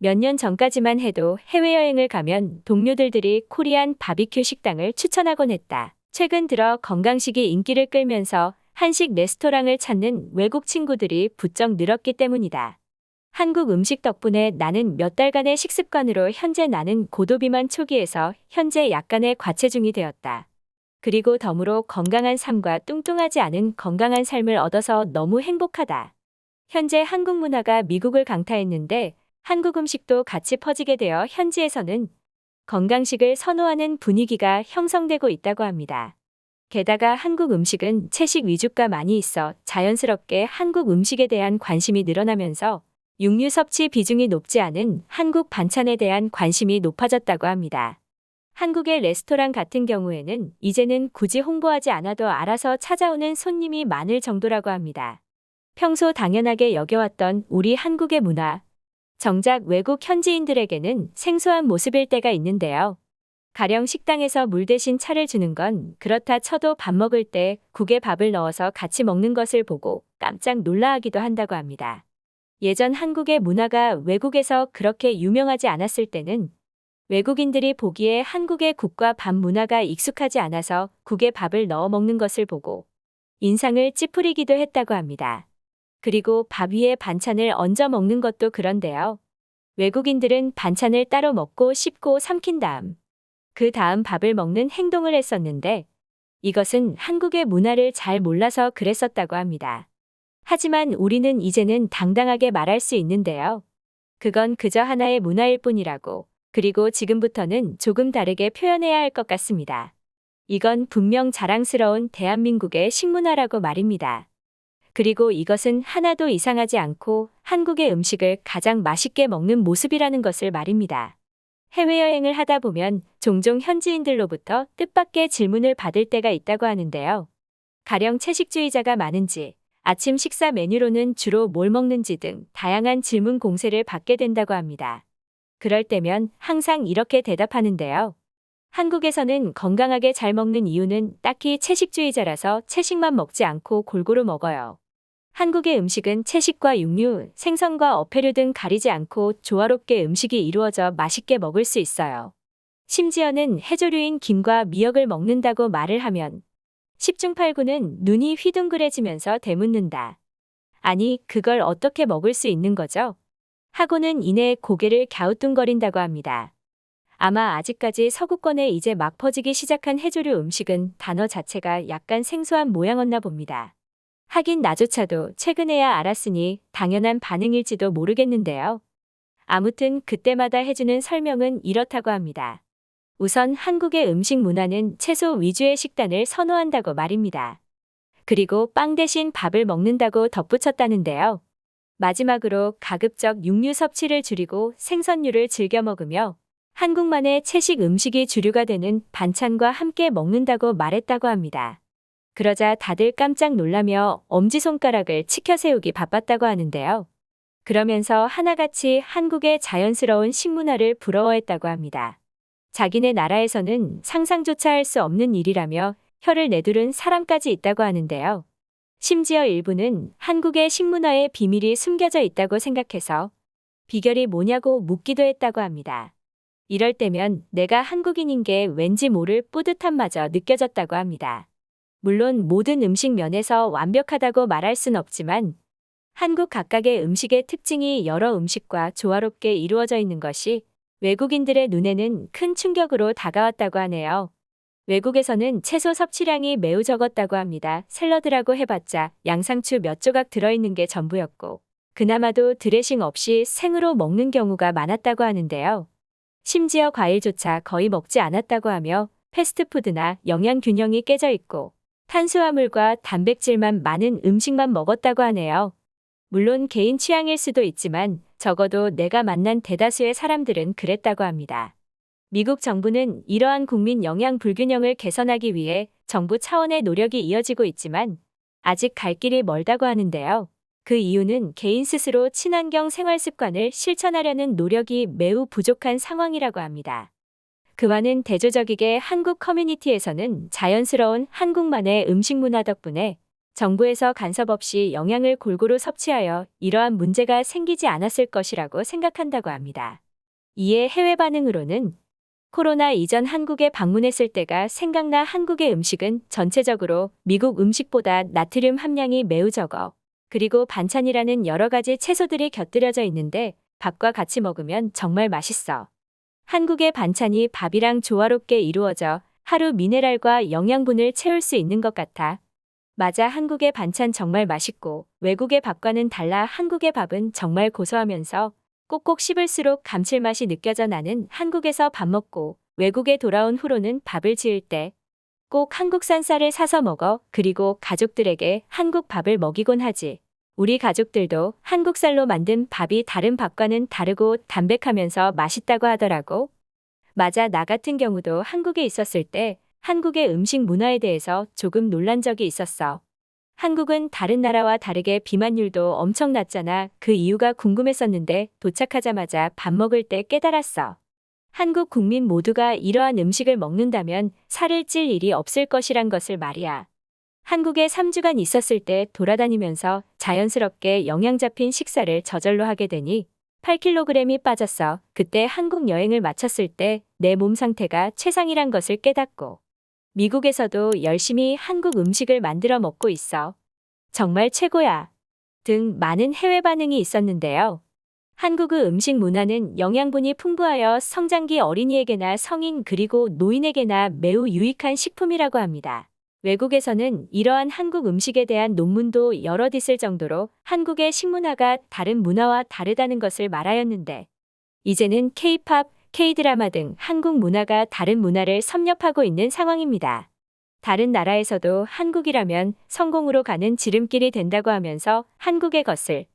몇 년 전까지만 해도 해외여행을 가면 동료들이 코리안 바비큐 식당을 추천하곤 했다. 최근 들어 건강식이 인기를 끌면서 한식 레스토랑을 찾는 외국 친구들이 부쩍 늘었기 때문이다. 한국 음식 덕분에 나는 몇 달간의 식습관으로 현재 나는 고도비만 초기에서 현재 약간의 과체중이 되었다. 그리고 덤으로 건강한 삶과 뚱뚱하지 않은 건강한 삶을 얻어서 너무 행복하다. 현재 한국 문화가 미국을 강타했는데 한국 음식도 같이 퍼지게 되어 현지에서는 건강식을 선호하는 분위기가 형성되고 있다고 합니다. 게다가 한국 음식은 채식 위주가 많이 있어 자연스럽게 한국 음식에 대한 관심이 늘어나면서 육류 섭취 비중이 높지 않은 한국 반찬에 대한 관심이 높아졌다고 합니다. 한국의 레스토랑 같은 경우에는 이제는 굳이 홍보하지 않아도 알아서 찾아오는 손님이 많을 정도라고 합니다. 평소 당연하게 여겨왔던 우리 한국의 문화, 정작 외국 현지인들에게는 생소한 모습일 때가 있는데요. 가령 식당에서 물 대신 차를 주는 건 그렇다 쳐도 밥 먹을 때 국에 밥을 넣어서 같이 먹는 것을 보고 깜짝 놀라하기도 한다고 합니다. 예전 한국의 문화가 외국에서 그렇게 유명하지 않았을 때는 외국인들이 보기에 한국의 국과 밥 문화가 익숙하지 않아서 국에 밥을 넣어 먹는 것을 보고 인상을 찌푸리기도 했다고 합니다. 그리고 밥 위에 반찬을 얹어 먹는 것도 그런데요. 외국인들은 반찬을 따로 먹고 씹고 삼킨 다음 그 다음 밥을 먹는 행동을 했었는데 이것은 한국의 문화를 잘 몰라서 그랬었다고 합니다. 하지만 우리는 이제는 당당하게 말할 수 있는데요. 그건 그저 하나의 문화일 뿐이라고. 그리고 지금부터는 조금 다르게 표현해야 할 것 같습니다. 이건 분명 자랑스러운 대한민국의 식문화라고 말입니다. 그리고 이것은 하나도 이상하지 않고 한국의 음식을 가장 맛있게 먹는 모습이라는 것을 말입니다. 해외여행을 하다 보면 종종 현지인들로부터 뜻밖의 질문을 받을 때가 있다고 하는데요. 가령 채식주의자가 많은지, 아침 식사 메뉴로는 주로 뭘 먹는지 등 다양한 질문 공세를 받게 된다고 합니다. 그럴 때면 항상 이렇게 대답하는데요. 한국에서는 건강하게 잘 먹는 이유는 딱히 채식주의자라서 채식만 먹지 않고 골고루 먹어요. 한국의 음식은 채식과 육류, 생선과 어패류 등 가리지 않고 조화롭게 음식이 이루어져 맛있게 먹을 수 있어요. 심지어는 해조류인 김과 미역을 먹는다고 말을 하면 10중 8구는 눈이 휘둥그레지면서 되묻는다. 아니, 그걸 어떻게 먹을 수 있는 거죠? 하고는 이내 고개를 갸우뚱거린다고 합니다. 아마 아직까지 서구권에 이제 막 퍼지기 시작한 해조류 음식은 단어 자체가 약간 생소한 모양었나 봅니다. 하긴 나조차도 최근에야 알았으니 당연한 반응일지도 모르겠는데요. 아무튼 그때마다 해주는 설명은 이렇다고 합니다. 우선 한국의 음식 문화는 채소 위주의 식단을 선호한다고 말입니다. 그리고 빵 대신 밥을 먹는다고 덧붙였다는데요. 마지막으로 가급적 육류 섭취를 줄이고 생선류를 즐겨 먹으며 한국만의 채식 음식이 주류가 되는 반찬과 함께 먹는다고 말했다고 합니다. 그러자 다들 깜짝 놀라며 엄지손가락을 치켜세우기 바빴다고 하는데요. 그러면서 하나같이 한국의 자연스러운 식문화를 부러워했다고 합니다. 자기네 나라에서는 상상조차 할 수 없는 일이라며 혀를 내두른 사람까지 있다고 하는데요. 심지어 일부는 한국의 식문화에 비밀이 숨겨져 있다고 생각해서 비결이 뭐냐고 묻기도 했다고 합니다. 이럴 때면 내가 한국인인 게 왠지 모를 뿌듯함마저 느껴졌다고 합니다. 물론 모든 음식 면에서 완벽하다고 말할 순 없지만 한국 각각의 음식의 특징이 여러 음식과 조화롭게 이루어져 있는 것이 외국인들의 눈에는 큰 충격으로 다가왔다고 하네요. 외국에서는 채소 섭취량이 매우 적었다고 합니다. 샐러드라고 해봤자 양상추 몇 조각 들어있는 게 전부였고 그나마도 드레싱 없이 생으로 먹는 경우가 많았다고 하는데요. 심지어 과일조차 거의 먹지 않았다고 하며 패스트푸드나 영양균형이 깨져 있고 탄수화물과 단백질만 많은 음식만 먹었다고 하네요. 물론 개인 취향일 수도 있지만 적어도 내가 만난 대다수의 사람들은 그랬다고 합니다. 미국 정부는 이러한 국민 영양 불균형을 개선하기 위해 정부 차원의 노력이 이어지고 있지만 아직 갈 길이 멀다고 하는데요. 그 이유는 개인 스스로 친환경 생활 습관을 실천하려는 노력이 매우 부족한 상황이라고 합니다. 그와는 대조적이게 한국 커뮤니티에서는 자연스러운 한국만의 음식 문화 덕분에 정부에서 간섭 없이 영양을 골고루 섭취하여 이러한 문제가 생기지 않았을 것이라고 생각한다고 합니다. 이에 해외 반응으로는 코로나 이전 한국에 방문했을 때가 생각나 한국의 음식은 전체적으로 미국 음식보다 나트륨 함량이 매우 적어. 그리고 반찬이라는 여러 가지 채소들이 곁들여져 있는데 밥과 같이 먹으면 정말 맛있어. 한국의 반찬이 밥이랑 조화롭게 이루어져 하루 미네랄과 영양분을 채울 수 있는 것 같아. 맞아, 한국의 반찬 정말 맛있고 외국의 밥과는 달라 한국의 밥은 정말 고소하면서 꼭꼭 씹을수록 감칠맛이 느껴져. 나는 한국에서 밥 먹고 외국에 돌아온 후로는 밥을 지을 때 꼭 한국산 쌀을 사서 먹어. 그리고 가족들에게 한국 밥을 먹이곤 하지. 우리 가족들도 한국 쌀로 만든 밥이 다른 밥과는 다르고 담백하면서 맛있다고 하더라고. 맞아, 나 같은 경우도 한국에 있었을 때 한국의 음식 문화에 대해서 조금 놀란 적이 있었어. 한국은 다른 나라와 다르게 비만율도 엄청 낮잖아. 그 이유가 궁금했었는데 도착하자마자 밥 먹을 때 깨달았어. 한국 국민 모두가 이러한 음식을 먹는다면 살을 찔 일이 없을 것이란 것을 말이야. 한국에 3주간 있었을 때 돌아다니면서 자연스럽게 영양 잡힌 식사를 저절로 하게 되니 8kg이 빠졌어. 그때 한국 여행을 마쳤을 때 내 몸 상태가 최상이란 것을 깨닫고 미국에서도 열심히 한국 음식을 만들어 먹고 있어. 정말 최고야. 등 많은 해외 반응이 있었는데요. 한국의 음식 문화는 영양분이 풍부하여 성장기 어린이에게나 성인 그리고 노인에게나 매우 유익한 식품이라고 합니다. 외국에서는 이러한 한국 음식에 대한 논문도 여럿 있을 정도로 한국의 식문화가 다른 문화와 다르다는 것을 말하였는데 이제는 K-팝, K-드라마 등 한국 문화가 다른 문화를 섭렵하고 있는 상황입니다. 다른 나라에서도 한국이라면 성공으로 가는 지름길이 된다고 하면서 한국의 것을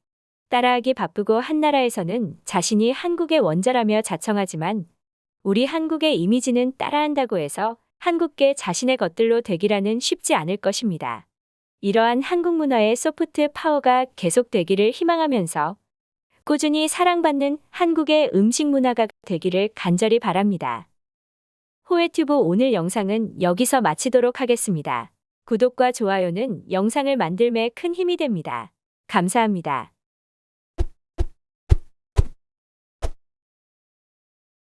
따라하기 바쁘고 한 나라에서는 자신이 한국의 원자라며 자청하지만 우리 한국의 이미지는 따라한다고 해서 한국계 자신의 것들로 되기라는 쉽지 않을 것입니다. 이러한 한국 문화의 소프트 파워가 계속되기를 희망하면서 꾸준히 사랑받는 한국의 음식 문화가 되기를 간절히 바랍니다. 호외튜브 오늘 영상은 여기서 마치도록 하겠습니다. 구독과 좋아요는 영상을 만들매 큰 힘이 됩니다. 감사합니다.